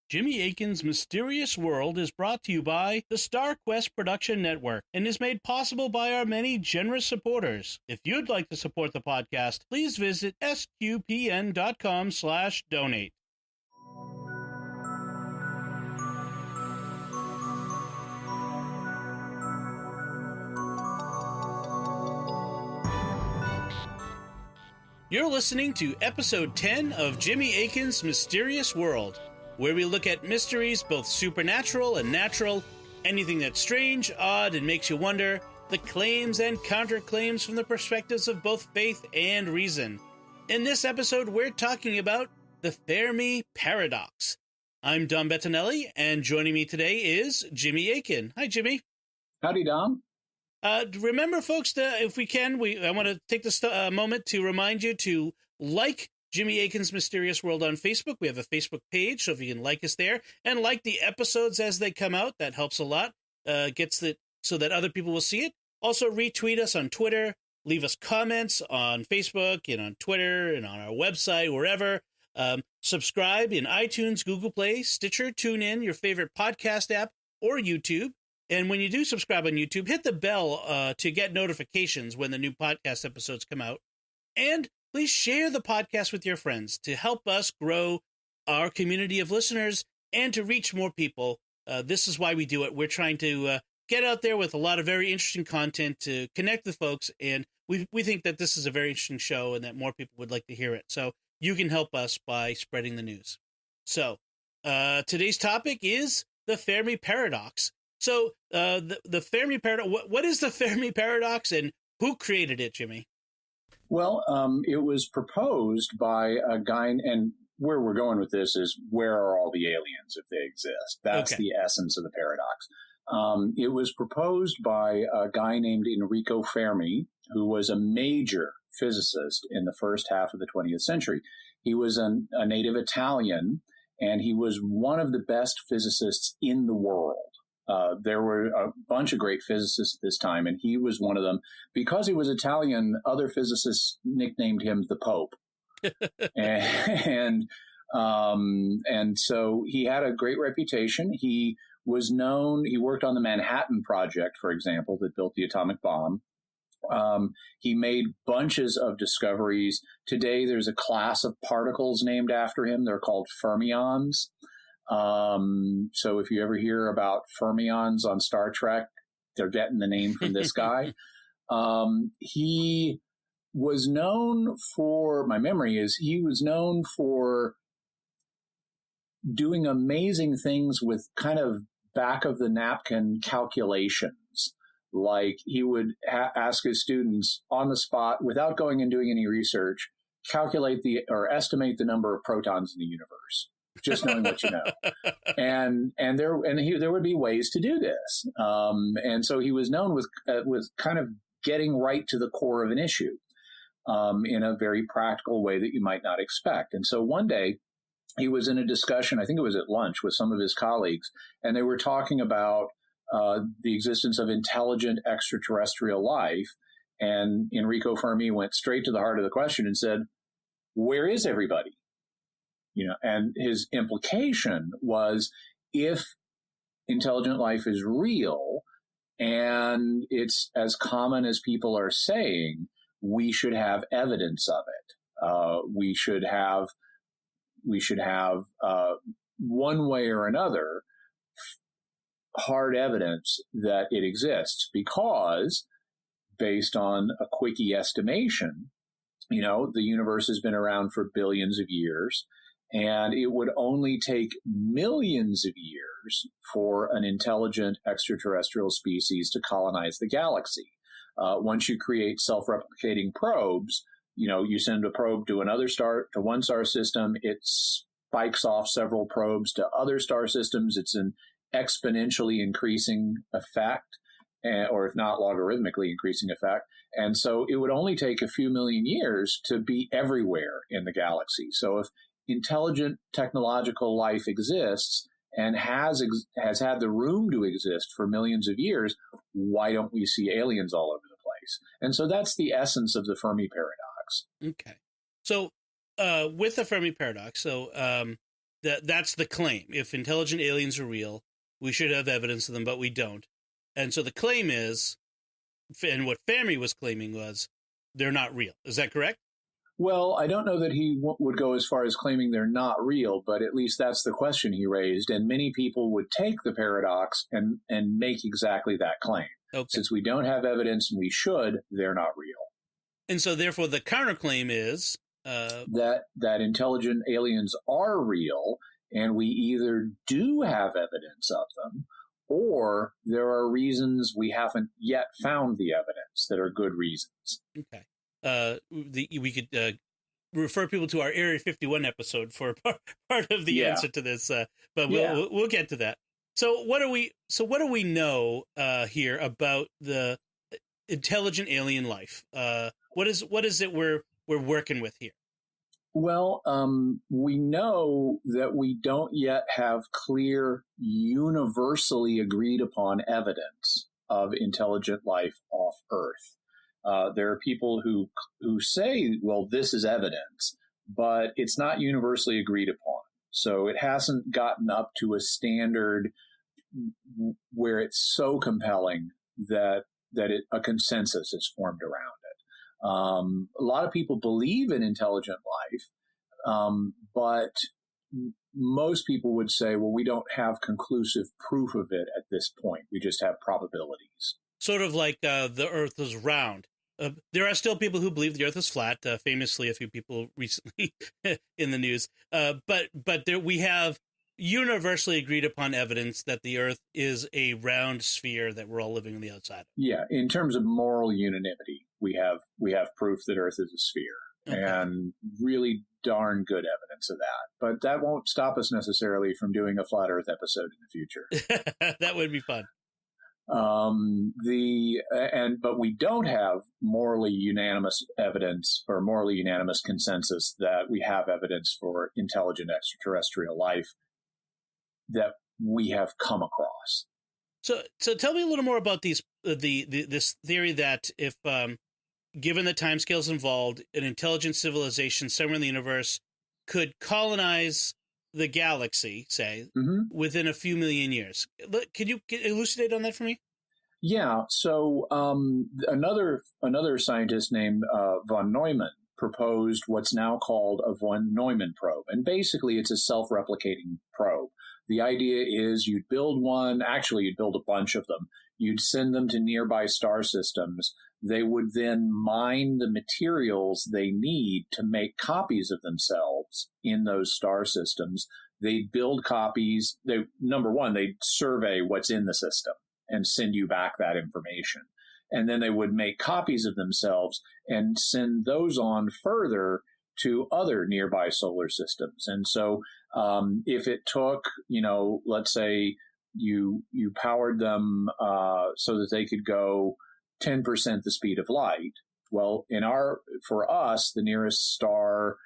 Jimmy Akin's Mysterious World is brought to you by the Star Quest Production Network and is made possible by our many generous supporters. If you'd like to support the podcast, please visit sqpn.com/donate. You're listening to episode 10 of Jimmy Akin's Mysterious World, where we look at mysteries both supernatural and natural, anything that's strange, odd, and makes you wonder, the claims and counterclaims from the perspectives of both faith and reason. In this episode, we're talking about the Fermi Paradox. I'm Dom Bettinelli, and joining me today is Jimmy Akin. Hi, Jimmy. Howdy, Dom. Remember, folks, if we can, I want to take this moment to remind you to like Jimmy Akin's Mysterious World on Facebook. We have a Facebook page, so if you can like us there and like the episodes as they come out, that helps a lot. Gets it so that other people will see it. Also, retweet us on Twitter. Leave us comments on Facebook and on Twitter and on our website, wherever. Subscribe in iTunes, Google Play, Stitcher, TuneIn, your favorite podcast app, or YouTube. And when you do subscribe on YouTube, hit the bell to get notifications when the new podcast episodes come out. And please share the podcast with your friends to help us grow our community of listeners and to reach more people. This is why we do it. We're trying to get out there with a lot of very interesting content to connect with folks. And we think that this is a very interesting show and that more people would like to hear it. So you can help us by spreading the news. So today's topic is the Fermi Paradox. So the Fermi Paradox, what is the Fermi Paradox and who created it, Jimmy? Well, it was proposed by a guy, and where we're going with this is where are all the aliens if they exist? That's okay. The essence of the paradox. It was proposed by a guy named Enrico Fermi, who was a major physicist in the first half of the 20th century. He was a native Italian, and he was one of the best physicists in the world. There were a bunch of great physicists at this time, and he was one of them. Because he was Italian, other physicists nicknamed him the Pope. and so he had a great reputation. He was known, he worked on the Manhattan Project, for example, that built the atomic bomb. He made bunches of discoveries. Today, there's a class of particles named after him. They're called fermions. So if you ever hear about fermions on Star Trek, they're getting the name from this guy. He was known for, my memory is, he was known for doing amazing things with kind of back of the napkin calculations. Like he would ask his students on the spot, without going and doing any research, calculate or estimate the number of protons in the universe. Just knowing what you know, and there would be ways to do this, and so he was known with kind of getting right to the core of an issue in a very practical way that you might not expect. And so one day he was in a discussion, I think it was at lunch, with some of his colleagues, and they were talking about the existence of intelligent extraterrestrial life. And Enrico Fermi went straight to the heart of the question and said, "Where is everybody?" And his implication was, if intelligent life is real and it's as common as people are saying, we should have evidence of it. We should have one way or another hard evidence that it exists, because based on a quickie estimation, the universe has been around for billions of years. And it would only take millions of years for an intelligent extraterrestrial species to colonize the galaxy. Once you create self-replicating probes, you send a probe to to one star system, it spikes off several probes to other star systems. It's an exponentially increasing effect, or if not logarithmically increasing effect. And so it would only take a few million years to be everywhere in the galaxy. So if intelligent technological life exists and has had the room to exist for millions of years, why don't we see aliens all over the place? And so that's the essence of the Fermi paradox. Okay. So with the Fermi paradox, that's the claim. If intelligent aliens are real, we should have evidence of them, but we don't. And so the claim is, and what Fermi was claiming was, they're not real. Is that correct? Well, I don't know that he would go as far as claiming they're not real, but at least that's the question he raised. And many people would take the paradox and make exactly that claim. Okay. Since we don't have evidence and we should, they're not real. And so therefore the counterclaim is that intelligent aliens are real, and we either do have evidence of them, or there are reasons we haven't yet found the evidence that are good reasons. Okay. We could refer people to our Area 51 episode for part of the answer to this, but we'll get to that. So what do we know here about the intelligent alien life? What is it we're working with here? Well, we know that we don't yet have clear, universally agreed upon evidence of intelligent life off Earth. There are people who say, well, this is evidence, but it's not universally agreed upon. So it hasn't gotten up to a standard where it's so compelling that a consensus is formed around it. A lot of people believe in intelligent life, but most people would say, well, we don't have conclusive proof of it at this point. We just have probabilities. Sort of like the Earth is round. There are still people who believe the Earth is flat. Famously, a few people recently in the news. But we have universally agreed upon evidence that the Earth is a round sphere that we're all living on the outside of. Yeah, in terms of moral unanimity, we have proof that Earth is a sphere, and really darn good evidence of that. But that won't stop us necessarily from doing a flat Earth episode in the future. That would be fun. But we don't have morally unanimous evidence or morally unanimous consensus that we have evidence for intelligent extraterrestrial life that we have come across. So tell me a little more about this theory that if given the timescales involved, an intelligent civilization somewhere in the universe could colonize the galaxy, say, within a few million years. Could you elucidate on that for me? Yeah. So another scientist named von Neumann proposed what's now called a von Neumann probe. And basically, it's a self-replicating probe. The idea is you'd build one, actually, you'd build a bunch of them. You'd send them to nearby star systems. They would then mine the materials they need to make copies of themselves in those star systems. They'd build copies. Number one, they'd survey what's in the system and send you back that information. And then they would make copies of themselves and send those on further to other nearby solar systems. And so if it took, let's say you powered them so that they could go 10% the speed of light. Well, for us, the nearest star,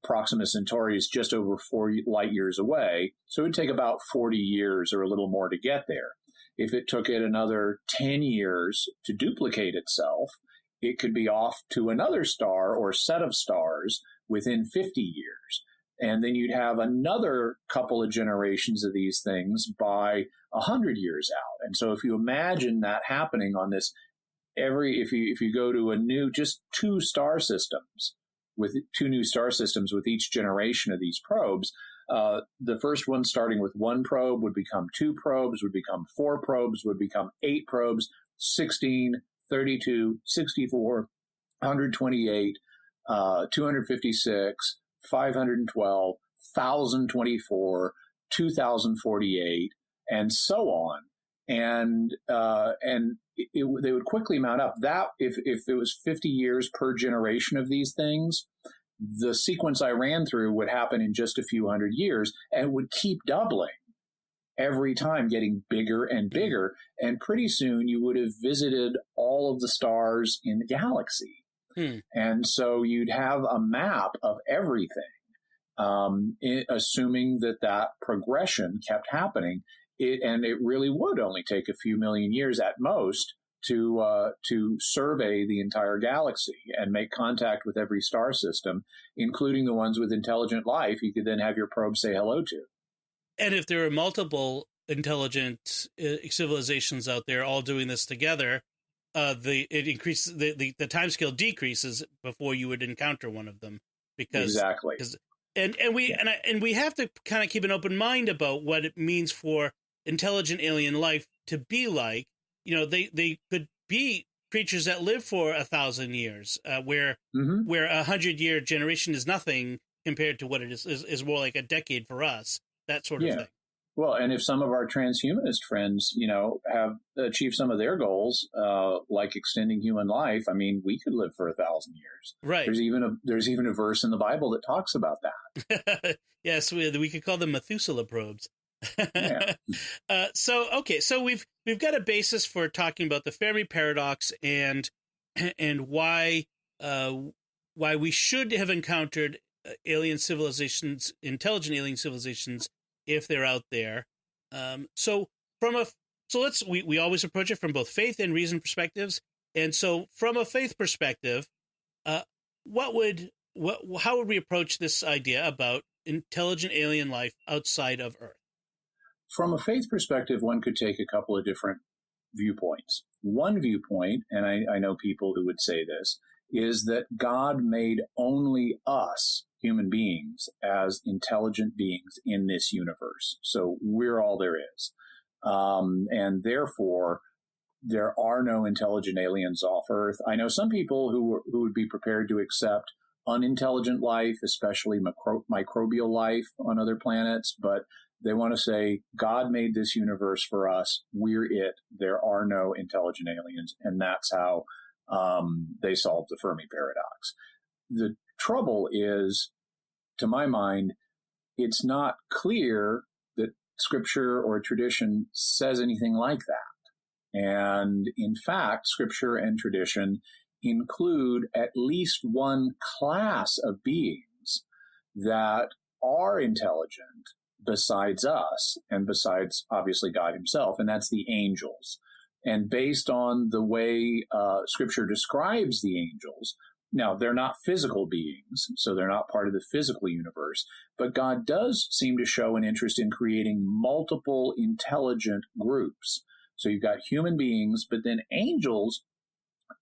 Proxima Centauri, is just over 4 light years away. So it would take about 40 years or a little more to get there. If it took it another 10 years to duplicate itself, it could be off to another star or set of stars within 50 years. And then you'd have another couple of generations of these things by 100 years out. And so if you imagine that happening on this, if you go to just two new star systems with each generation of these probes, the first one starting with one probe would become 2 probes, would become 4 probes, would become 8 probes, 16, 32, 64, 128, 256, 512, 1024, 2048, and so on. And they would quickly mount up. That if it was 50 years per generation of these things, the sequence I ran through would happen in just a few hundred years and would keep doubling every time, getting bigger and bigger. And pretty soon you would have visited all of the stars in the galaxy. And so you'd have a map of everything, assuming that progression kept happening. And it really would only take a few million years at most to survey the entire galaxy and make contact with every star system, including the ones with intelligent life you could then have your probe say hello to. And if there are multiple intelligent civilizations out there all doing this together, the time scale decreases before you would encounter one of them, because Exactly. and we have to kind of keep an open mind about what it means for intelligent alien life to be like. They could be creatures that live for 1,000 years, where 100-year generation is nothing compared to what it is more like a decade for us, that sort of thing. Well, and if some of our transhumanist friends, have achieved some of their goals, like extending human life, I mean, we could live for 1,000 years. Right. There's even a verse in the Bible that talks about that. Yes, we could call them Methuselah probes. Yeah. So we've got a basis for talking about the Fermi paradox and why we should have encountered alien civilizations, intelligent alien civilizations, if they're out there. We always approach it from both faith and reason perspectives. And so from a faith perspective, how would we approach this idea about intelligent alien life outside of Earth? From a faith perspective, one could take a couple of different viewpoints. One viewpoint, and I know people who would say this, is that God made only us, human beings, as intelligent beings in this universe. So we're all there is. And therefore, there are no intelligent aliens off Earth. I know some people who would be prepared to accept unintelligent life, especially microbial life on other planets, but they want to say, God made this universe for us. We're it. There are no intelligent aliens. And that's how they solved the Fermi paradox. The trouble is, to my mind, it's not clear that scripture or tradition says anything like that. And in fact, scripture and tradition include at least one class of beings that are intelligent besides us and besides, obviously, God himself, and that's the angels. And based on the way scripture describes the angels, now they're not physical beings, so they're not part of the physical universe, but God does seem to show an interest in creating multiple intelligent groups. So you've got human beings, but then angels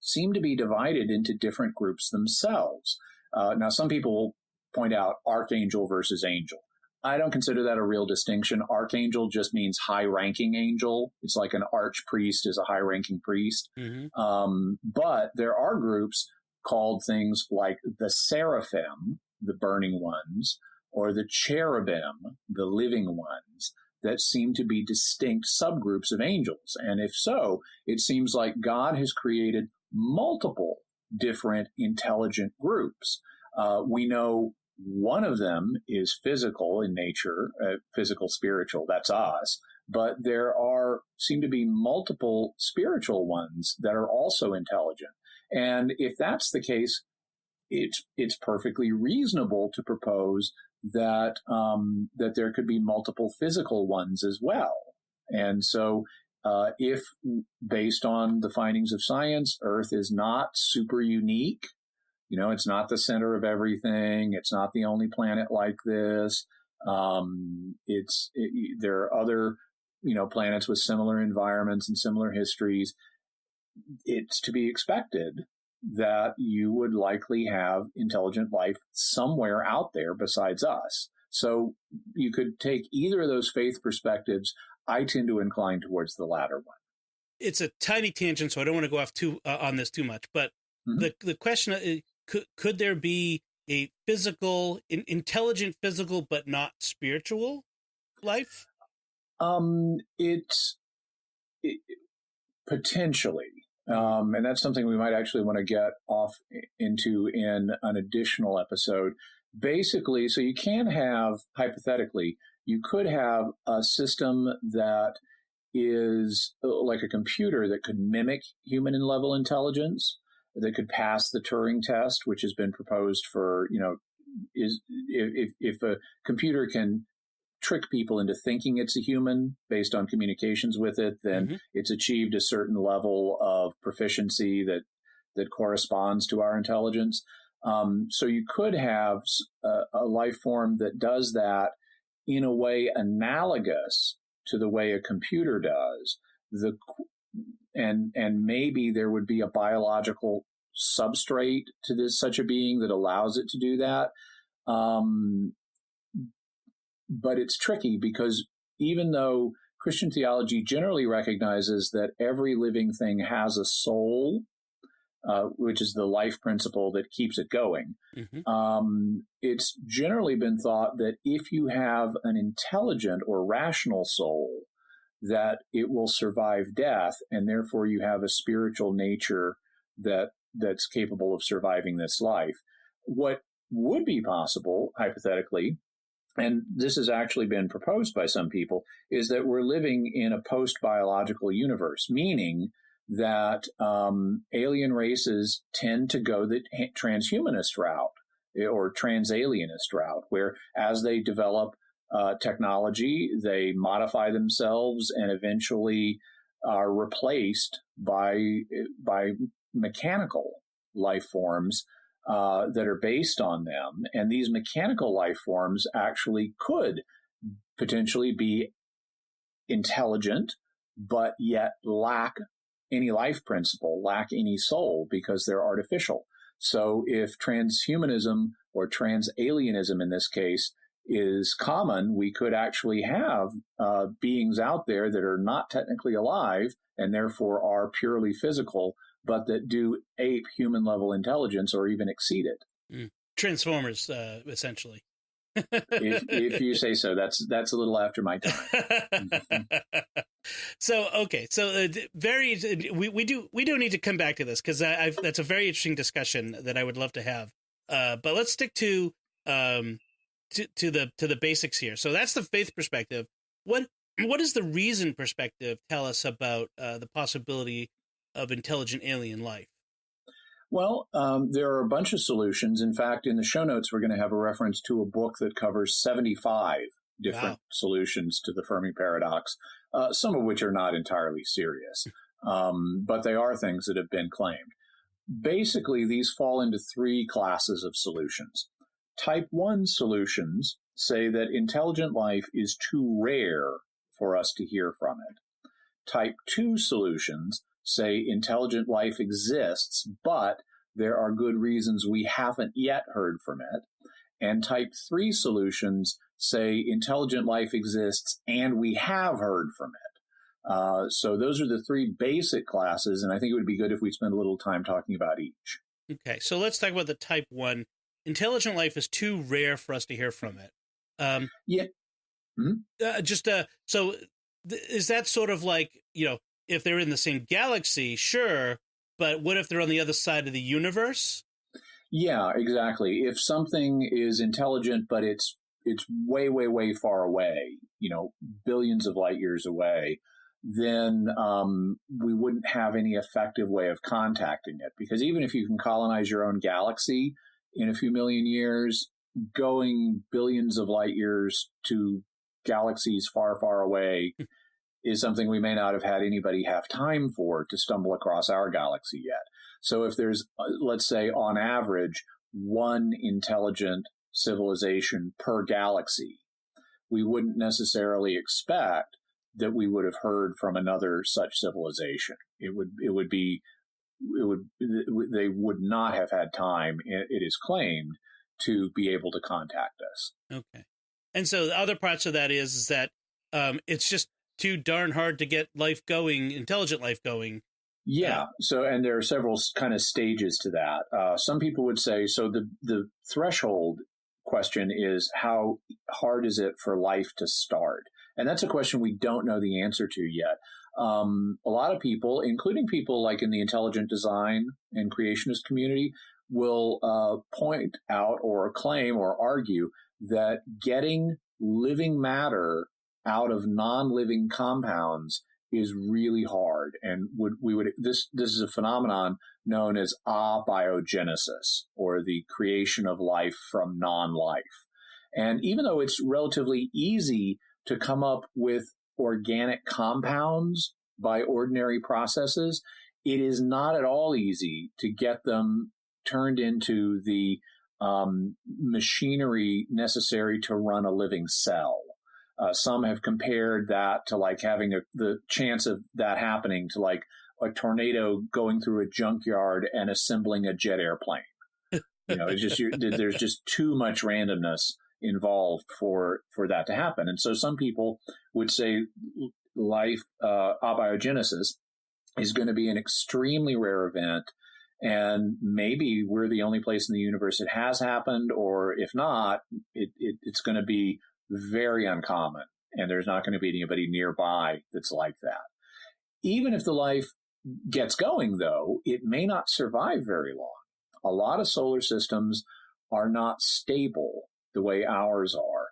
seem to be divided into different groups themselves. Now, some people point out archangel versus angel. I don't consider that a real distinction. Archangel just means high-ranking angel. It's like an archpriest is a high-ranking priest. Mm-hmm. But there are groups called things like the seraphim, the burning ones, or the cherubim, the living ones, that seem to be distinct subgroups of angels. And if so, it seems like God has created multiple different intelligent groups. We know one of them is physical in nature, physical, spiritual, that's us. But there seem to be multiple spiritual ones that are also intelligent. And if that's the case, it's perfectly reasonable to propose that that there could be multiple physical ones as well. And so if, based on the findings of science, Earth is not super unique, it's not the center of everything. It's not the only planet like this. There are other, planets with similar environments and similar histories. It's to be expected that you would likely have intelligent life somewhere out there besides us. So you could take either of those faith perspectives. I tend to incline towards the latter one. It's a tiny tangent, so I don't want to go off on this too much. But the question is, could there be a physical, intelligent physical, but not spiritual life? It's potentially. And that's something we might actually want to get off into in an additional episode. Basically, so you can have, hypothetically, you could have a system that is like a computer that could mimic human level intelligence, that could pass the Turing test, which has been proposed for, if a computer can trick people into thinking it's a human based on communications with it, then it's achieved a certain level of proficiency that corresponds to our intelligence. So you could have a life form that does that in a way analogous to the way a computer does. And maybe there would be a biological substrate to such a being that allows it to do that. But it's tricky because even though Christian theology generally recognizes that every living thing has a soul, which is the life principle that keeps it going, it's generally been thought that if you have an intelligent or rational soul, that it will survive death, and therefore you have a spiritual nature that's capable of surviving this life. What would be possible, hypothetically, and this has actually been proposed by some people, is that we're living in a post-biological universe, meaning that alien races tend to go the transhumanist route or transalienist route, where as they develop technology, they modify themselves and eventually are replaced by mechanical life forms that are based on them. And these mechanical life forms actually could potentially be intelligent, but yet lack any life principle, lack any soul, because they're artificial. So if transhumanism or transalienism in this case is common, we could actually have beings out there that are not technically alive and therefore are purely physical, but that do ape human level intelligence or even exceed it. Transformers, essentially. if you say so. That's a little after my time. So okay, so we do need to come back to this because that's a very interesting discussion that I would love to have. But let's stick to the basics here. So that's the faith perspective. What does the reason perspective tell us about the possibility of intelligent alien life? Well, there are a bunch of solutions. In fact, in the show notes, we're going to have a reference to a book that covers 75 different solutions to the Fermi paradox, some of which are not entirely serious, but they are things that have been claimed. Basically, these fall into three classes of solutions. Type 1 solutions say that intelligent life is too rare for us to hear from it. Type 2 solutions say intelligent life exists, but there are good reasons we haven't yet heard from it. And type 3 solutions say intelligent life exists and we have heard from it. So those are the three basic classes, and I think it would be good if we spend a little time talking about each. Okay, so let's talk about the type 1. Intelligent life is too rare for us to hear from it. Yeah. Mm-hmm. So is that sort of like, if they're in the same galaxy, sure, but what if they're on the other side of the universe? Yeah, exactly. If something is intelligent, but it's way, way, way far away, billions of light years away, then we wouldn't have any effective way of contacting it. Because even if you can colonize your own galaxy in a few million years, going billions of light years to galaxies far, far away is something we may not have had anybody have time for to stumble across our galaxy yet. So if there's, let's say, on average, one intelligent civilization per galaxy, we wouldn't necessarily expect that we would have heard from another such civilization. They would not have had time, it is claimed, to be able to contact us. Okay. And so the other parts of that is that it's just too darn hard to get life going, intelligent life going. Yeah. So, and there are several kind of stages to that. Some people would say, so the threshold question is, how hard is it for life to start? And that's a question we don't know the answer to yet. A lot of people, including people like in the intelligent design and creationist community, will point out or claim or argue that getting living matter out of non-living compounds is really hard, and this is a phenomenon known as abiogenesis, or the creation of life from non-life. And even though it's relatively easy to come up with organic compounds by ordinary processes, it is not at all easy to get them turned into the machinery necessary to run a living cell. Some have compared that to like having the chance of that happening to like a tornado going through a junkyard and assembling a jet airplane. It's just there's just too much randomness involved for that to happen. And so some people would say life abiogenesis is going to be an extremely rare event, and maybe we're the only place in the universe it has happened, or if not, it's going to be very uncommon, and there's not going to be anybody nearby that's like that. Even if the life gets going, though, it may not survive very long. A lot of solar systems are not stable the way ours are.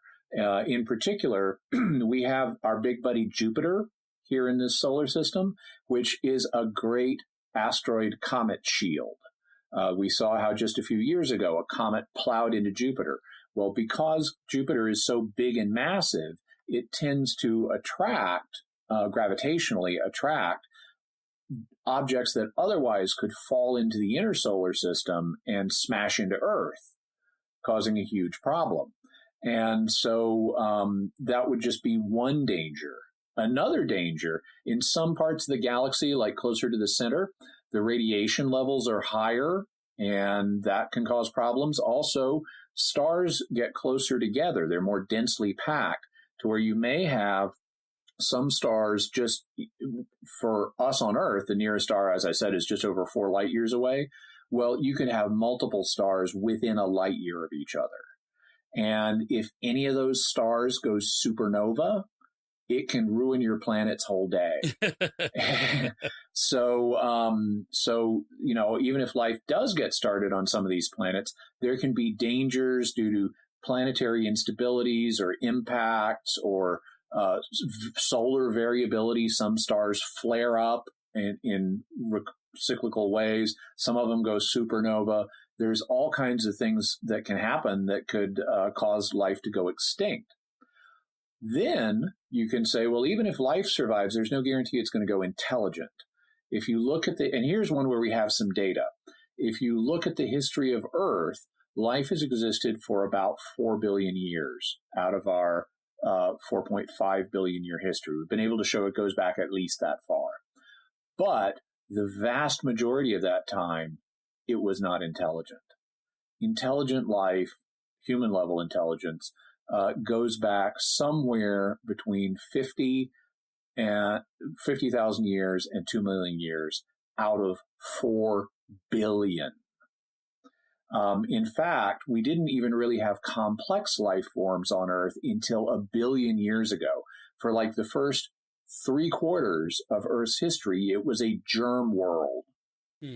In particular, we have our big buddy Jupiter here in this solar system, which is a great asteroid comet shield. We saw how just a few years ago a comet plowed into Jupiter. Well, because Jupiter is so big and massive, it tends to gravitationally attract objects that otherwise could fall into the inner solar system and smash into Earth, causing a huge problem. And so that would just be one danger. Another danger, in some parts of the galaxy, like closer to the center, the radiation levels are higher, and that can cause problems. Also, stars get closer together. They're more densely packed to where you may have some stars just, for us on Earth, the nearest star, as I said, is just over 4 light years away. Well, you can have multiple stars within a light year of each other. And if any of those stars goes supernova, it can ruin your planet's whole day. So, even if life does get started on some of these planets, there can be dangers due to planetary instabilities or impacts or solar variability. Some stars flare up in cyclical ways. Some of them go supernova. There's all kinds of things that can happen that could cause life to go extinct. Then you can say, well, even if life survives, there's no guarantee it's going to go intelligent. If you look at and here's one where we have some data. If you look at the history of Earth, life has existed for about 4 billion years out of our 4.5 billion year history. We've been able to show it goes back at least that far. But the vast majority of that time, it was not intelligent. Intelligent life, human level intelligence, goes back somewhere between 50,000 years and 2 million years out of 4 billion. In fact, we didn't even really have complex life forms on Earth until 1 billion years ago. For like the first 3/4 of Earth's history, it was a germ world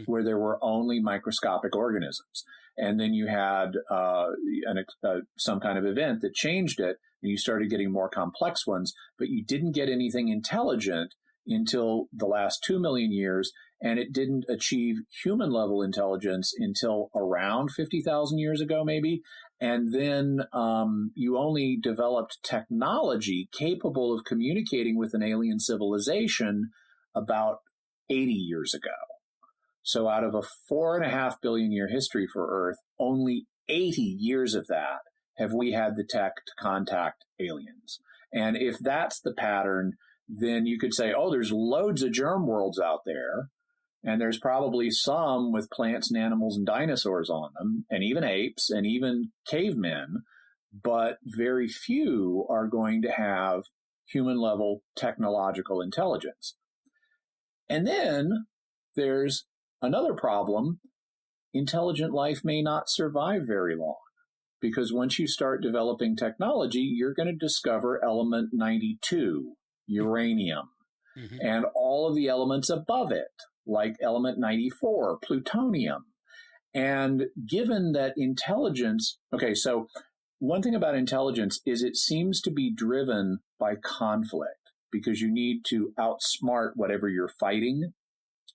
where there were only microscopic organisms. And then you had some kind of event that changed it, and you started getting more complex ones, but you didn't get anything intelligent until the last 2 million years, and it didn't achieve human level intelligence until around 50,000 years ago, maybe. And then you only developed technology capable of communicating with an alien civilization about 80 years ago. So out of a 4.5 billion year history for Earth, only 80 years of that have we had the tech to contact aliens. And if that's the pattern, then you could say, oh, there's loads of germ worlds out there. And there's probably some with plants and animals and dinosaurs on them, and even apes and even cavemen. But very few are going to have human level technological intelligence. And then there's another problem. Intelligent life may not survive very long, because once you start developing technology, you're going to discover element 92, uranium, and all of the elements above it, like element 94, plutonium. And given that intelligence, so one thing about intelligence is it seems to be driven by conflict, because you need to outsmart whatever you're fighting.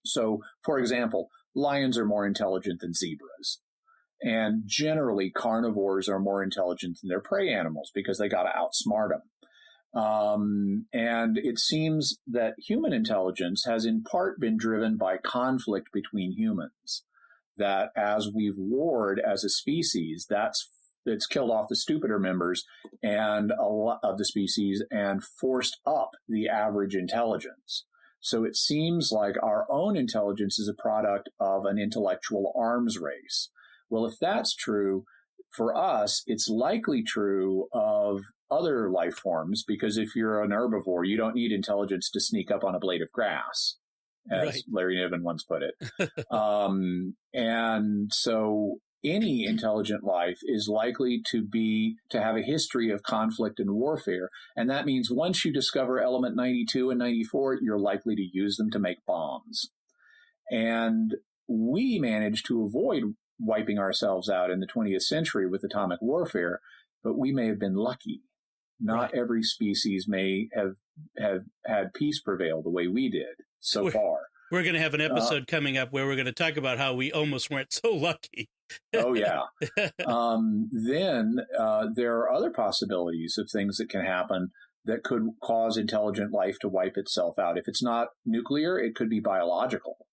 So, for example, lions are more intelligent than zebras. And generally, carnivores are more intelligent than their prey animals because they got to outsmart them. And it seems that human intelligence has in part been driven by conflict between humans. That as we've warred as a species, that's it's killed off the stupider members and a lot of the species and forced up the average intelligence. So it seems like our own intelligence is a product of an intellectual arms race. Well, if that's true, for us, it's likely true of other life forms, because if you're an herbivore, you don't need intelligence to sneak up on a blade of grass, as Right. Larry Niven once put it. And so any intelligent life is likely to have a history of conflict and warfare. And that means once you discover element 92 and 94, you're likely to use them to make bombs. And we managed to avoid wiping ourselves out in the 20th century with atomic warfare, but we may have been lucky. Not Right. every species may have had peace prevail the way we did so far. We're going to have an episode coming up where we're going to talk about how we almost weren't so lucky. Oh, yeah. Then there are other possibilities of things that can happen that could cause intelligent life to wipe itself out. If it's not nuclear, it could be biological.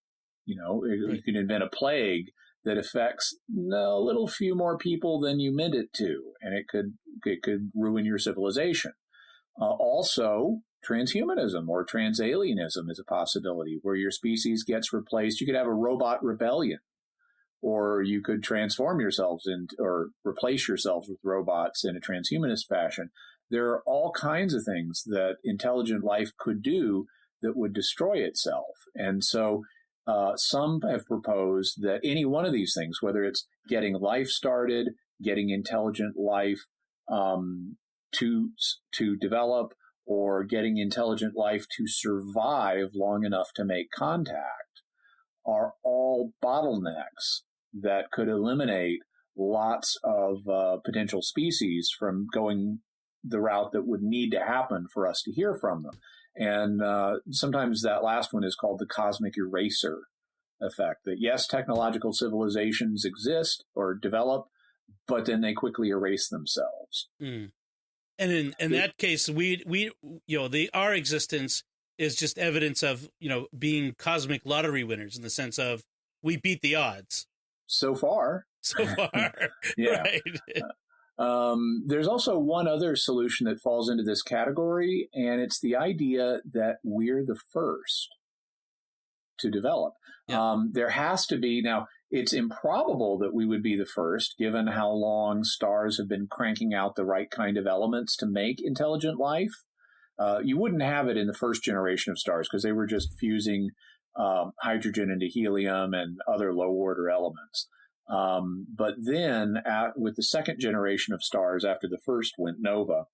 You could invent a plague that affects a little few more people than you meant it to, and it could ruin your civilization. Also, transhumanism or transalienism is a possibility where your species gets replaced. You could have a robot rebellion, or you could transform yourselves or replace yourselves with robots in a transhumanist fashion. There are all kinds of things that intelligent life could do that would destroy itself. And so some have proposed that any one of these things, whether it's getting life started, getting intelligent life to develop, or getting intelligent life to survive long enough to make contact, are all bottlenecks that could eliminate lots of potential species from going the route that would need to happen for us to hear from them. And sometimes that last one is called the cosmic eraser effect, that yes, technological civilizations exist or develop, but then they quickly erase themselves. Mm. And in that case, our existence is just evidence of, being cosmic lottery winners, in the sense of we beat the odds. So far. Yeah. Right. There's also one other solution that falls into this category, and it's the idea that we're the first to develop. Yeah. There has to be, now, it's improbable that we would be the first, given how long stars have been cranking out the right kind of elements to make intelligent life. You wouldn't have it in the first generation of stars because they were just fusing hydrogen into helium and other low-order elements. But then with the second generation of stars, after the first went nova,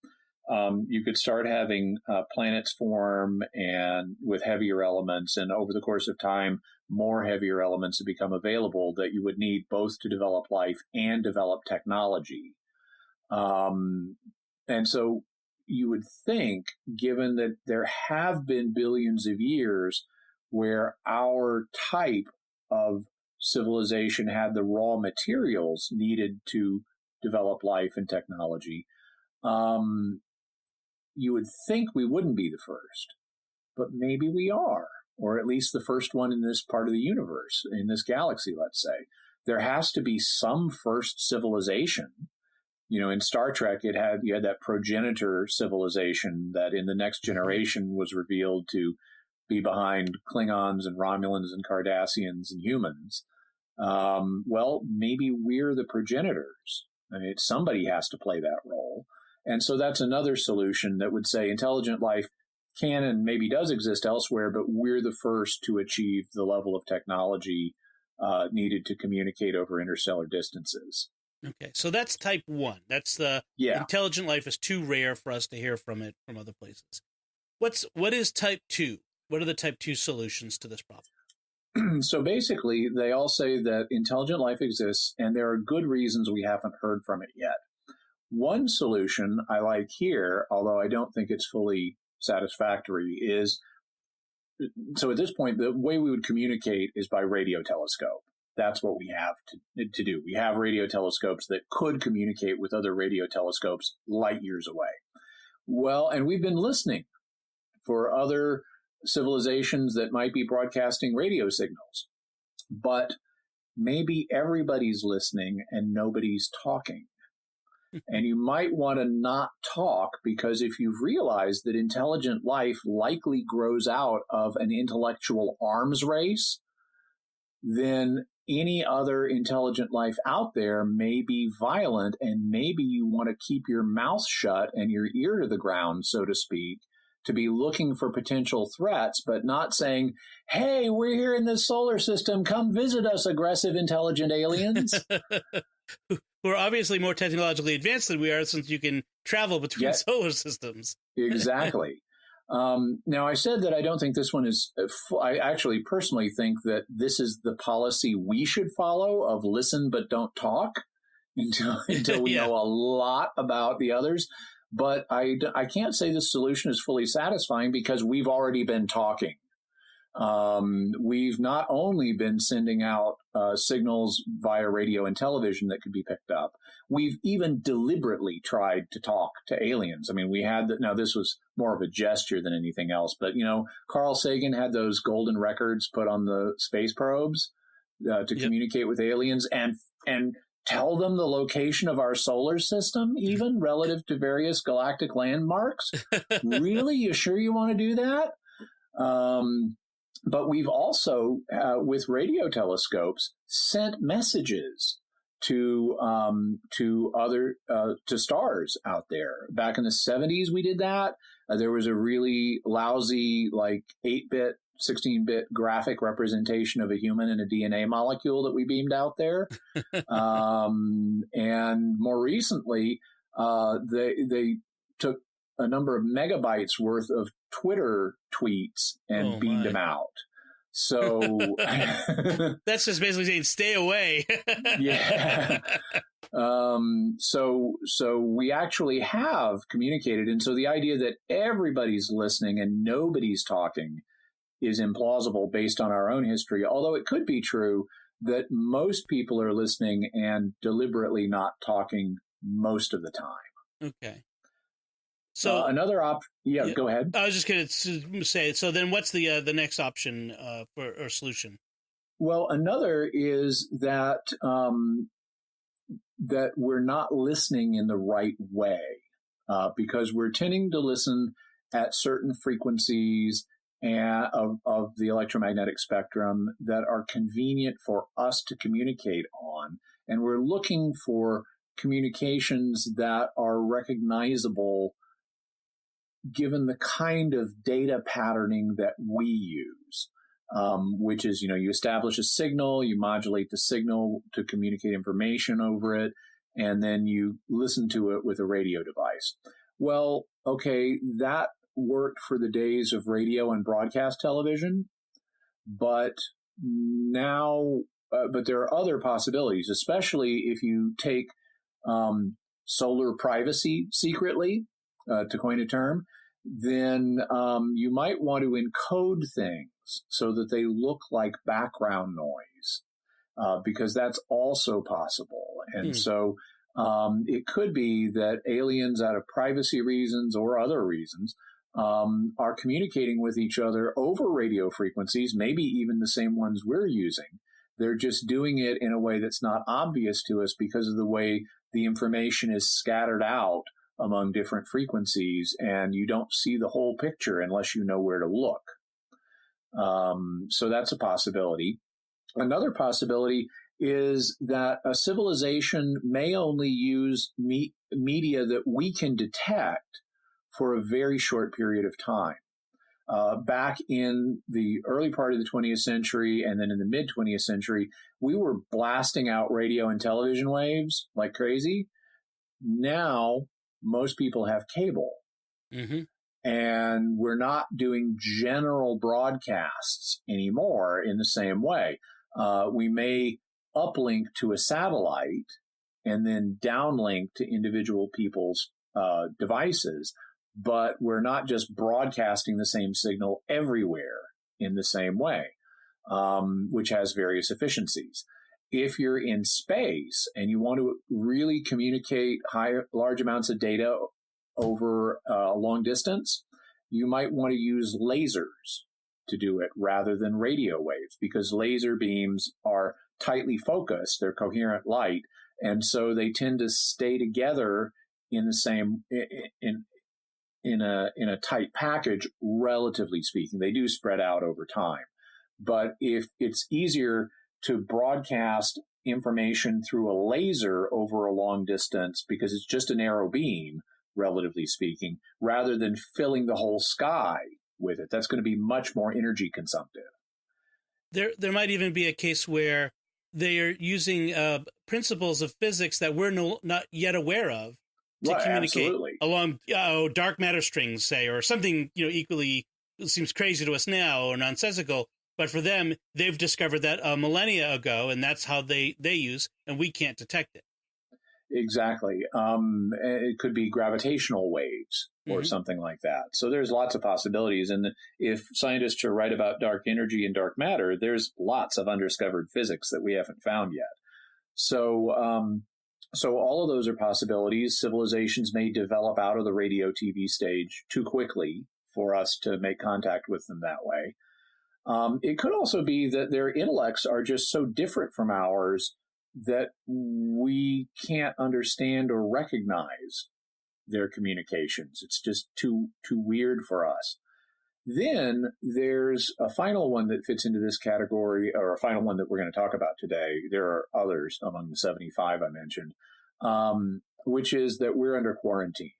you could start having planets form and with heavier elements, and over the course of time, more heavier elements have become available that you would need both to develop life and develop technology. And so you would think, given that there have been billions of years where our type of civilization had the raw materials needed to develop life and technology, you would think we wouldn't be the first, but maybe we are, or at least the first one in this part of the universe, in this galaxy, let's say. There has to be some first civilization. In Star Trek, you had that progenitor civilization that in the next generation was revealed to be behind Klingons and Romulans and Cardassians and humans. Well, maybe we're the progenitors. I mean, somebody has to play that role. And so that's another solution that would say intelligent life can and maybe does exist elsewhere, but we're the first to achieve the level of technology needed to communicate over interstellar distances. Okay, so that's type 1. That's the intelligent life is too rare for us to hear from it from other places. What is type 2? What are the type 2 solutions to this problem? So basically, they all say that intelligent life exists, and there are good reasons we haven't heard from it yet. One solution I like here, although I don't think it's fully satisfactory, is, so at this point, the way we would communicate is by radio telescope. That's what we have to do. We have radio telescopes that could communicate with other radio telescopes light years away. Well, and we've been listening for other civilizations that might be broadcasting radio signals. But maybe everybody's listening and nobody's talking. And you might want to not talk, because if you've realized that intelligent life likely grows out of an intellectual arms race, then any other intelligent life out there may be violent, and maybe you want to keep your mouth shut and your ear to the ground, so to speak, to be looking for potential threats, but not saying, hey, we're here in this solar system, come visit us, aggressive intelligent aliens. Who are obviously more technologically advanced than we are, since you can travel between solar systems. Exactly. Now, I said that I don't think this one is, I actually personally think that this is the policy we should follow, of listen but don't talk until we know a lot about the others. But I can't say the solution is fully satisfying, because we've already been talking. We've not only been sending out signals via radio and television that could be picked up, we've even deliberately tried to talk to aliens. I mean, we had now this was more of a gesture than anything else, but Carl Sagan had those golden records put on the space probes to communicate with aliens and tell them the location of our solar system, even relative to various galactic landmarks. Really? You sure you want to do that? But we've also, with radio telescopes, sent messages to stars out there. Back in the 70s, we did that. There was a really lousy, 8-bit, 16-bit graphic representation of a human and a DNA molecule that we beamed out there. And more recently, they took a number of megabytes worth of Twitter tweets and beamed them out. So that's just basically saying, stay away. Yeah. So we actually have communicated. And so the idea that everybody's listening and nobody's talking is implausible based on our own history, although it could be true that most people are listening and deliberately not talking most of the time. Okay. So another go ahead. I was just going to say, so then what's the next option or solution? Well, another is that that we're not listening in the right way, because we're tending to listen at certain frequencies of the electromagnetic spectrum that are convenient for us to communicate on, and we're looking for communications that are recognizable given the kind of data patterning that we use, which is, you establish a signal, you modulate the signal to communicate information over it, and then you listen to it with a radio device. Well, okay, that worked for the days of radio and broadcast television, but now, but there are other possibilities, especially if you take solar privacy secretly, to coin a term, then you might want to encode things so that they look like background noise, because that's also possible. And so it could be that aliens, out of privacy reasons or other reasons, are communicating with each other over radio frequencies, maybe even the same ones we're using. They're just doing it in a way that's not obvious to us because of the way the information is scattered out among different frequencies, and you don't see the whole picture unless you know where to look. So that's a possibility. Another possibility is that a civilization may only use media that we can detect for a very short period of time. Back in the early part of the 20th century and then in the mid 20th century, we were blasting out radio and television waves like crazy. Now, most people have cable. Mm-hmm. And we're not doing general broadcasts anymore in the same way. We may uplink to a satellite and then downlink to individual people's devices, but we're not just broadcasting the same signal everywhere in the same way, which has various efficiencies. If you're in space and you want to really communicate large amounts of data over a long distance, you might want to use lasers to do it rather than radio waves, because laser beams are tightly focused, they're coherent light, And so they tend to stay together in the same, in a tight package, relatively speaking. They do spread out over time. But if it's easier to broadcast information through a laser over a long distance because it's just a narrow beam, relatively speaking, rather than filling the whole sky with it, that's going to be much more energy consumptive. There might even be a case where they are using principles of physics that we're not yet aware of to communicate absolutely. Along dark matter strings, say, or something equally seems crazy to us now or nonsensical. But for them, they've discovered that millennia ago, and that's how they use, and we can't detect it. Exactly. It could be gravitational waves or something like that. So there's lots of possibilities. And if scientists are right about dark energy and dark matter, there's lots of undiscovered physics that we haven't found yet. So all of those are possibilities. Civilizations may develop out of the radio TV stage too quickly for us to make contact with them that way. It could also be that their intellects are just so different from ours that we can't understand or recognize their communications. It's just too weird for us. Then there's a final one that fits into this category, or a final one that we're going to talk about today. There are others among the 75 I mentioned, which is that we're under quarantine.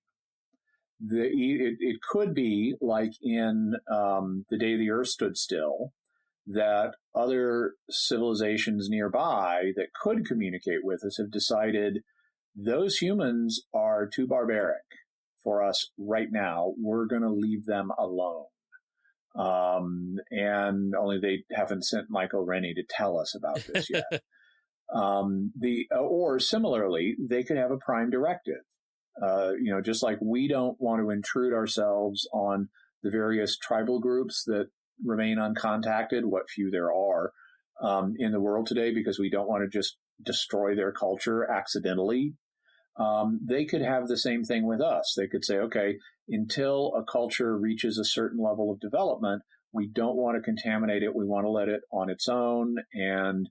It could be like in The Day the Earth Stood Still, that other civilizations nearby that could communicate with us have decided those humans are too barbaric for us right now. We're going to leave them alone. And only they haven't sent Michael Rennie to tell us about this yet. Or similarly, they could have a prime directive. Just like we don't want to intrude ourselves on the various tribal groups that remain uncontacted, what few there are in the world today, because we don't want to just destroy their culture accidentally. They could have the same thing with us. They could say, okay, until a culture reaches a certain level of development, we don't want to contaminate it. We want to let it on its own, and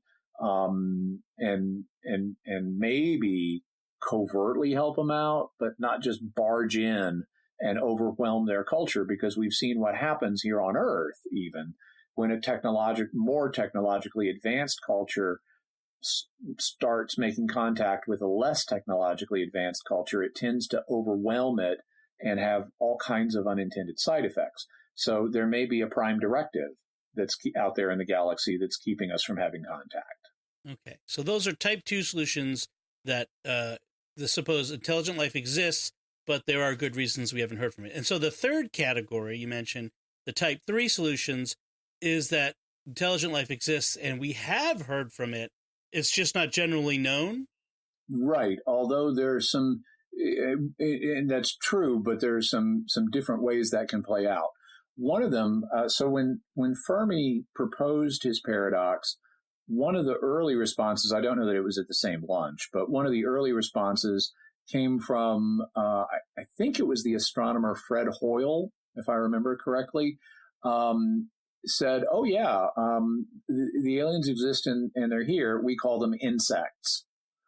maybe covertly help them out, but not just barge in and overwhelm their culture, because we've seen what happens here on Earth, even when a more technologically advanced culture starts making contact with a less technologically advanced culture, it tends to overwhelm it and have all kinds of unintended side effects. So there may be a prime directive that's out there in the galaxy that's keeping us from having contact. Okay. So those are type 2 solutions that suppose intelligent life exists, but there are good reasons we haven't heard from it. And so the third category you mentioned, the type 3 solutions, is that intelligent life exists and we have heard from it. It's just not generally known. Right. Although there's some, and that's true, but there's some different ways that can play out. One of them, so when Fermi proposed his paradox, one of the early responses, I don't know that it was at the same lunch, but one of the early responses came from, I think it was the astronomer Fred Hoyle, if I remember correctly, said, oh yeah, the aliens exist and they're here. We call them insects.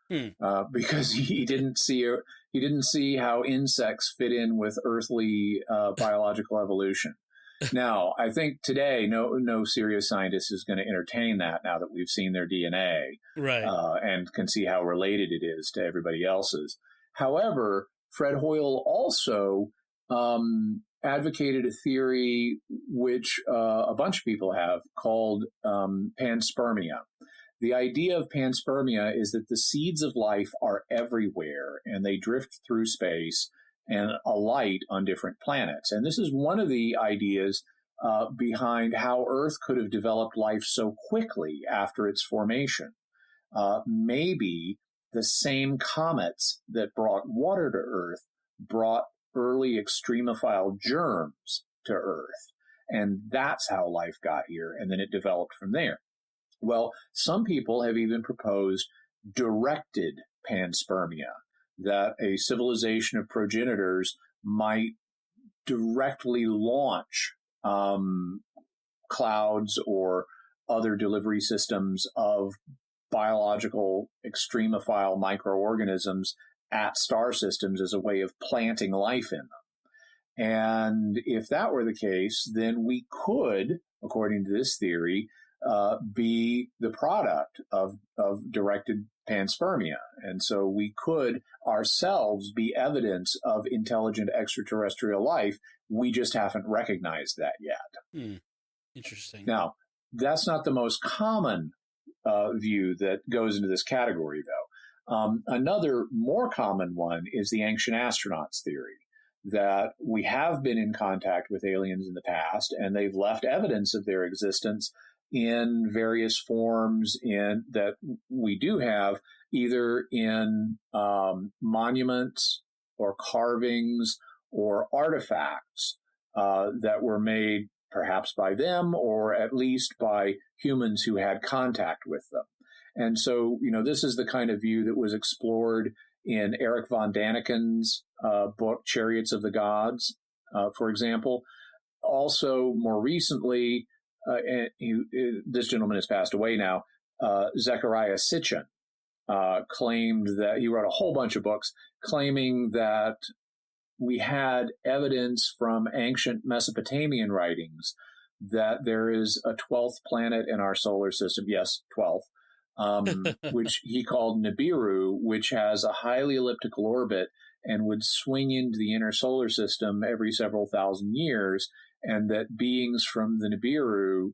Because he didn't see how insects fit in with earthly biological evolution. Now, I think today, no serious scientist is going to entertain that now that we've seen their DNA, right, and can see how related it is to everybody else's. However, Fred Hoyle also advocated a theory which a bunch of people have called panspermia. The idea of panspermia is that the seeds of life are everywhere and they drift through space and alight on different planets. And this is one of the ideas behind how Earth could have developed life so quickly after its formation. Maybe the same comets that brought water to Earth brought early extremophile germs to Earth. And that's how life got here, and then it developed from there. Well, some people have even proposed directed panspermia, that a civilization of progenitors might directly launch clouds or other delivery systems of biological extremophile microorganisms at star systems as a way of planting life in them. And if that were the case, then we could, according to this theory, be the product of directed panspermia. And so we could ourselves be evidence of intelligent extraterrestrial life. We just haven't recognized that yet. Interesting. Now, that's not the most common view that goes into this category, though. Another more common one is the ancient astronauts theory, that we have been in contact with aliens in the past, and they've left evidence of their existence in various forms that we do have, either in monuments or carvings or artifacts that were made perhaps by them or at least by humans who had contact with them. And so, this is the kind of view that was explored in Eric von Daniken's book, Chariots of the Gods, for example. Also, more recently, this gentleman has passed away now, Zecharia Sitchin claimed that he wrote a whole bunch of books claiming that we had evidence from ancient Mesopotamian writings that there is a 12th planet in our solar system. Yes, 12th. Which he called Nibiru, which has a highly elliptical orbit and would swing into the inner solar system every several thousand years, and that beings from Nibiru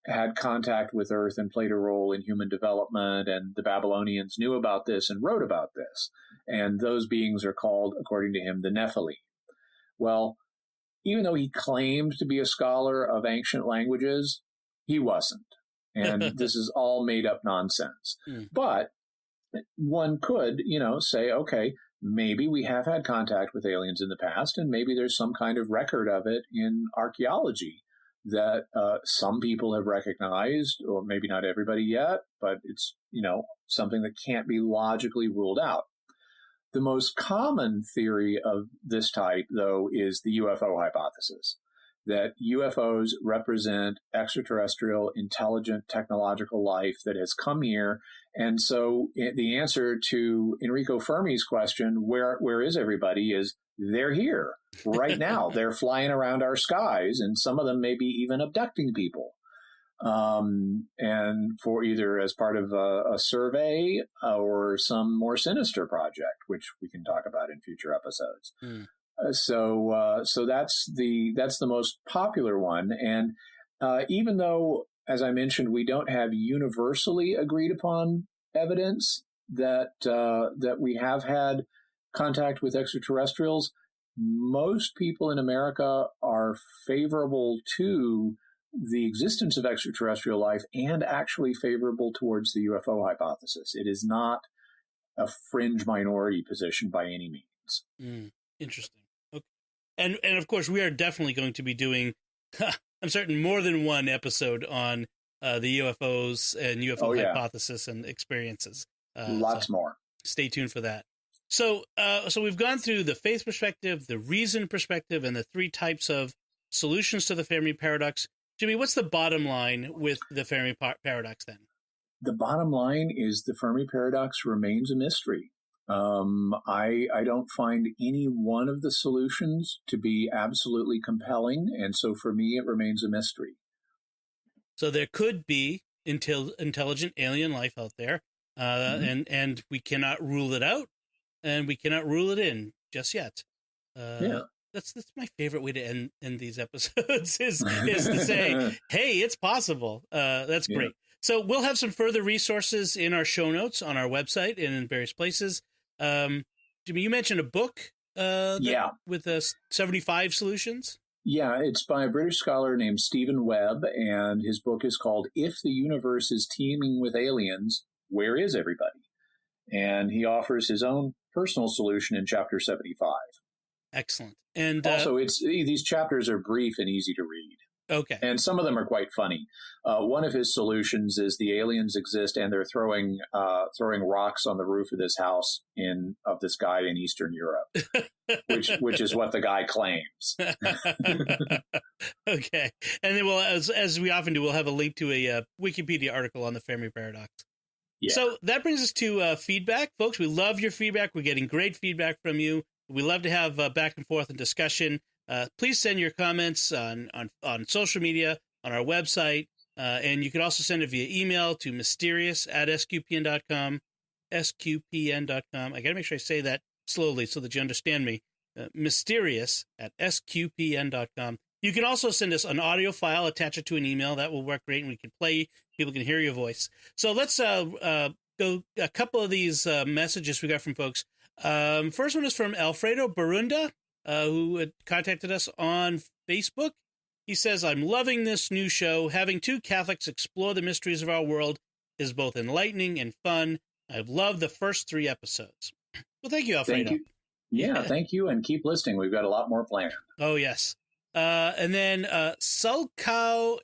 had contact with Earth and played a role in human development, and the Babylonians knew about this and wrote about this. And those beings are called, according to him, the Nephilim. Well, even though he claimed to be a scholar of ancient languages, he wasn't. And this is all made up nonsense. But one could, say, okay, maybe we have had contact with aliens in the past, and maybe there's some kind of record of it in archaeology that some people have recognized, or maybe not everybody yet, but it's, something that can't be logically ruled out. The most common theory of this type, though, is the UFO hypothesis, that UFOs represent extraterrestrial, intelligent, technological life that has come here. And so the answer to Enrico Fermi's question, where is everybody, is they're here right now. They're flying around our skies, and some of them may be even abducting people. And for either as part of a survey or some more sinister project, which we can talk about in future episodes. So that's the most popular one. And even though, as I mentioned, we don't have universally agreed upon evidence that we have had contact with extraterrestrials, most people in America are favorable to the existence of extraterrestrial life and actually favorable towards the UFO hypothesis. It is not a fringe minority position by any means. Interesting. Okay. And of course, we are definitely going to be doing, I'm certain, more than one episode on the UFOs and UFO hypothesis and experiences. Lots more. Stay tuned for that. So we've gone through the faith perspective, the reason perspective, and the three types of solutions to the Fermi paradox. Jimmy, what's the bottom line with the Fermi paradox then? The bottom line is the Fermi paradox remains a mystery. I don't find any one of the solutions to be absolutely compelling, and so for me, it remains a mystery. So there could be intelligent alien life out there, and we cannot rule it out, and we cannot rule it in just yet. That's my favorite way to end these episodes is to say, hey, it's possible. That's great. So we'll have some further resources in our show notes on our website and in various places. Jimmy, you mentioned a book with 75 solutions. Yeah, it's by a British scholar named Stephen Webb, and his book is called If the Universe is Teeming with Aliens, Where is Everybody? And he offers his own personal solution in chapter 75. Excellent. And also, these chapters are brief and easy to read. Okay. And some of them are quite funny. One of his solutions is the aliens exist and they're throwing rocks on the roof of this house of this guy in Eastern Europe, which is what the guy claims. Okay. And then we'll, as we often do, we'll have a link to a Wikipedia article on the Fermi paradox. Yeah. So that brings us to feedback. Folks, we love your feedback. We're getting great feedback from you. We love to have back and forth and discussion. Please send your comments on social media, on our website, and you can also send it via email to mysterious@sqpn.com, sqpn.com. I got to make sure I say that slowly so that you understand me. Mysterious@sqpn.com. You can also send us an audio file, attach it to an email. That will work great, and we can play. People can hear your voice. So let's go a couple of these messages we got from folks. First one is from Alfredo Barunda, who had contacted us on Facebook. He says, I'm loving this new show. Having two Catholics explore the mysteries of our world is both enlightening and fun. I've loved the first 3 episodes. Well, thank you, Alfredo. Thank you. Yeah, thank you, and keep listening. We've got a lot more planned. Oh, yes. And then Sulcow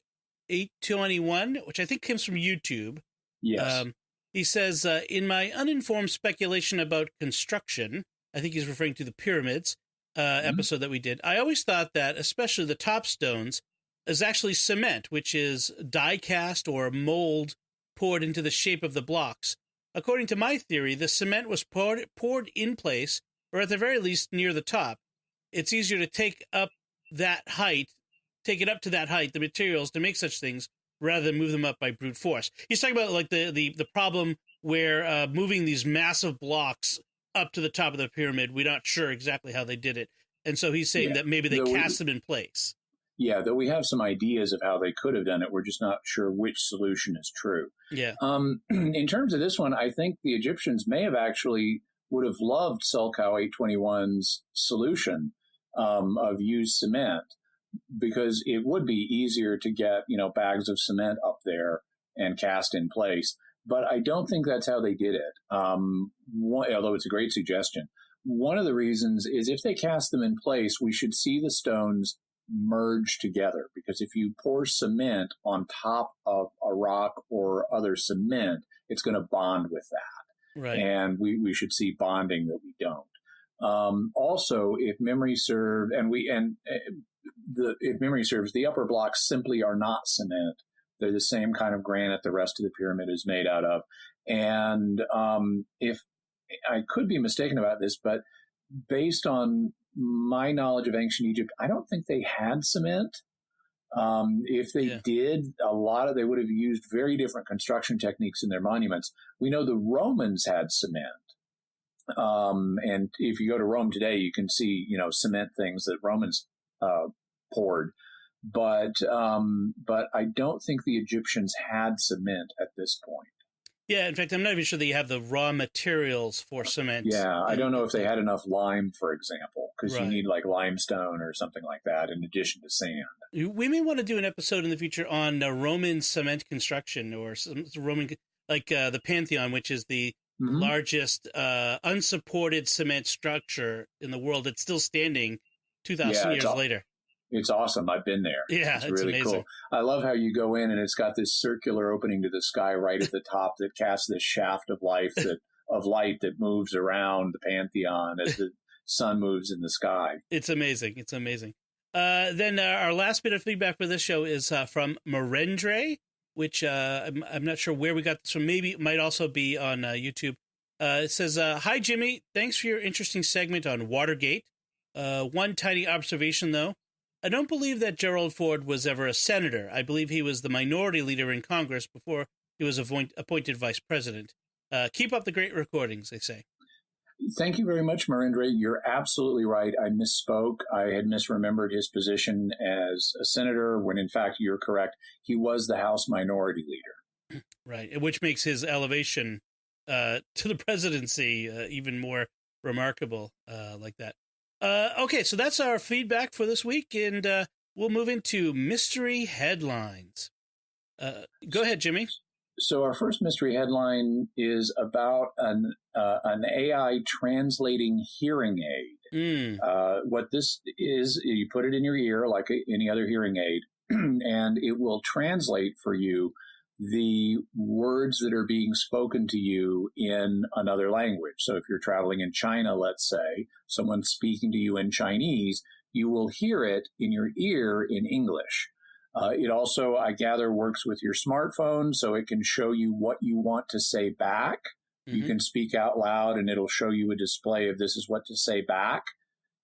821, which I think comes from YouTube. Yes. He says, in my uninformed speculation about construction, I think he's referring to the pyramids episode that we did, I always thought that, especially the top stones, is actually cement, which is die cast or mold poured into the shape of the blocks. According to my theory, the cement was poured in place, or at the very least near the top. It's easier to take it up to that height, the materials, to make such things, rather than move them up by brute force. He's talking about like the problem where moving these massive blocks up to the top of the pyramid, we're not sure exactly how they did it. And so he's saying that maybe they cast them in place. Yeah, though we have some ideas of how they could have done it. We're just not sure which solution is true. Yeah. In terms of this one, I think the Egyptians may have actually would have loved Sulcow 821's solution of used cement, because it would be easier to get, bags of cement up there and cast in place. But I don't think that's how they did it, although it's a great suggestion. One of the reasons is if they cast them in place, we should see the stones merge together, because if you pour cement on top of a rock or other cement, it's going to bond with that. Right. And we should see bonding that we don't. Also, if memory serves, if memory serves, the upper blocks simply are not cement. They're the same kind of granite the rest of the pyramid is made out of. And if I could be mistaken about this, but based on my knowledge of ancient Egypt, I don't think they had cement. If they did, they would have used very different construction techniques in their monuments. We know the Romans had cement. And if you go to Rome today, you can see, cement things that Romans poured. But I don't think the Egyptians had cement at this point. Yeah, in fact, I'm not even sure that you have the raw materials for cement. Yeah, I don't know if they had enough lime, for example, because Right. you need like limestone or something like that in addition to sand. We may want to do an episode in the future on Roman cement construction, or some Roman, like the Pantheon, which is the largest unsupported cement structure in the world. It's still standing 2,000 years later. It's awesome. I've been there. Yeah, it's really amazing. Cool. I love how you go in and it's got this circular opening to the sky right at the top that casts this shaft of light that moves around the Pantheon as the sun moves in the sky. It's amazing. It's amazing. Then our last bit of feedback for this show is from Marendre, which I'm not sure where we got this from. Maybe it might also be on YouTube. It says, hi, Jimmy. Thanks for your interesting segment on Watergate. One tiny observation, though. I don't believe that Gerald Ford was ever a senator. I believe he was the minority leader in Congress before he was appointed vice president. Keep up the great recordings, they say. Thank you very much, Marindra. You're absolutely right. I misspoke. I had misremembered his position as a senator when, in fact, you're correct. He was the House minority leader. Right, which makes his elevation to the presidency even more remarkable like that. Okay, so that's our feedback for this week, and we'll move into mystery headlines. Go ahead, Jimmy. So our first mystery headline is about an AI translating hearing aid. What this is, you put it in your ear like any other hearing aid, and it will translate for you the words that are being spoken to you in another language. So if you're traveling in China, let's say, someone's speaking to you in Chinese, you will hear it in your ear in English. It also, I gather, works with your smartphone, so it can show you what you want to say back. Mm-hmm. You can speak out loud, and it'll show you a display of this is what to say back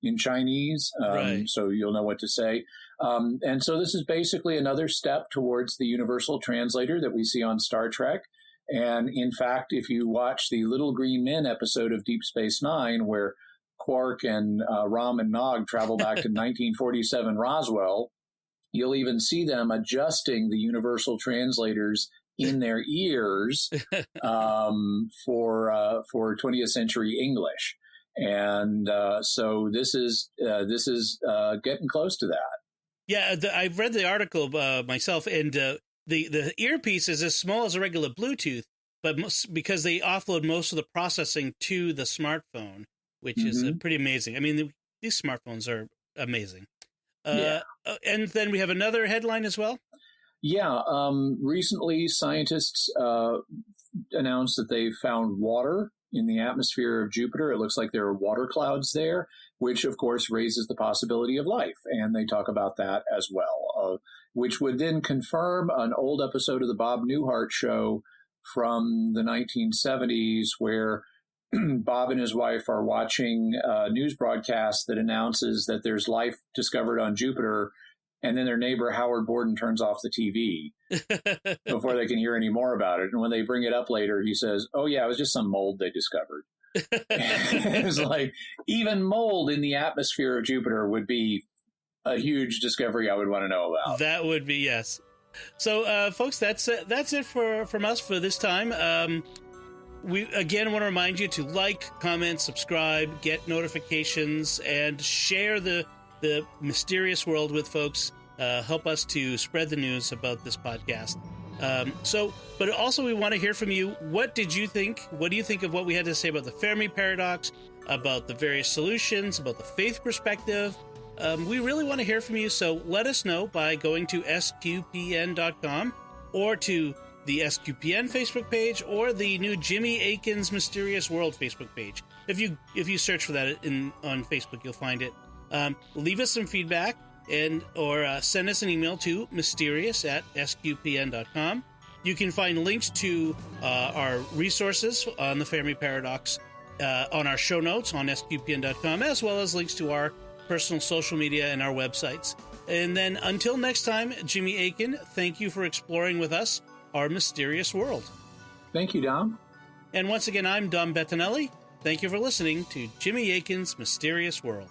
in Chinese, right. So you'll know what to say. And so this is basically another step towards the universal translator that we see on Star Trek. And in fact, if you watch the Little Green Men episode of Deep Space Nine, where Quark and Ram and Nog travel back to 1947 Roswell, you'll even see them adjusting the universal translators in their ears for 20th century English. And so this is getting close to that. Yeah, I've read the article myself, and the earpiece is as small as a regular Bluetooth, but because they offload most of the processing to the smartphone, which is pretty amazing. I mean, these smartphones are amazing. Yeah. And then we have another headline as well. Yeah. Recently, scientists announced that they found water in the atmosphere of Jupiter. It looks like there are water clouds there, which, of course, raises the possibility of life. And they talk about that as well, which would then confirm an old episode of the Bob Newhart show from the 1970s, where Bob and his wife are watching a news broadcast that announces that there's life discovered on Jupiter, and then their neighbor Howard Borden turns off the TV before they can hear any more about it. And when they bring it up later, he says, "Oh yeah, it was just some mold they discovered." It's like, even mold in the atmosphere of Jupiter would be a huge discovery I would want to know about. That would be, yes. So, folks, that's it from us for this time. We again want to remind you to like, comment, subscribe, get notifications, and share the mysterious world with folks. Help us to spread the news about this podcast. But also we want to hear from you. What did you think? What do you think of what we had to say about the Fermi paradox, about the various solutions, about the faith perspective? We really want to hear from you, so let us know by going to sqpn.com or to the SQPN Facebook page or the new Jimmy Akin's Mysterious World Facebook page. If you search for that on Facebook, you'll find it. Leave us some feedback or send us an email to mysterious@sqpn.com. You can find links to our resources on the Fermi Paradox on our show notes on sqpn.com, as well as links to our personal social media and our websites. And then until next time, Jimmy Akin, thank you for exploring with us our mysterious world. Thank you, Dom. And once again, I'm Dom Bettinelli. Thank you for listening to Jimmy Akin's Mysterious World.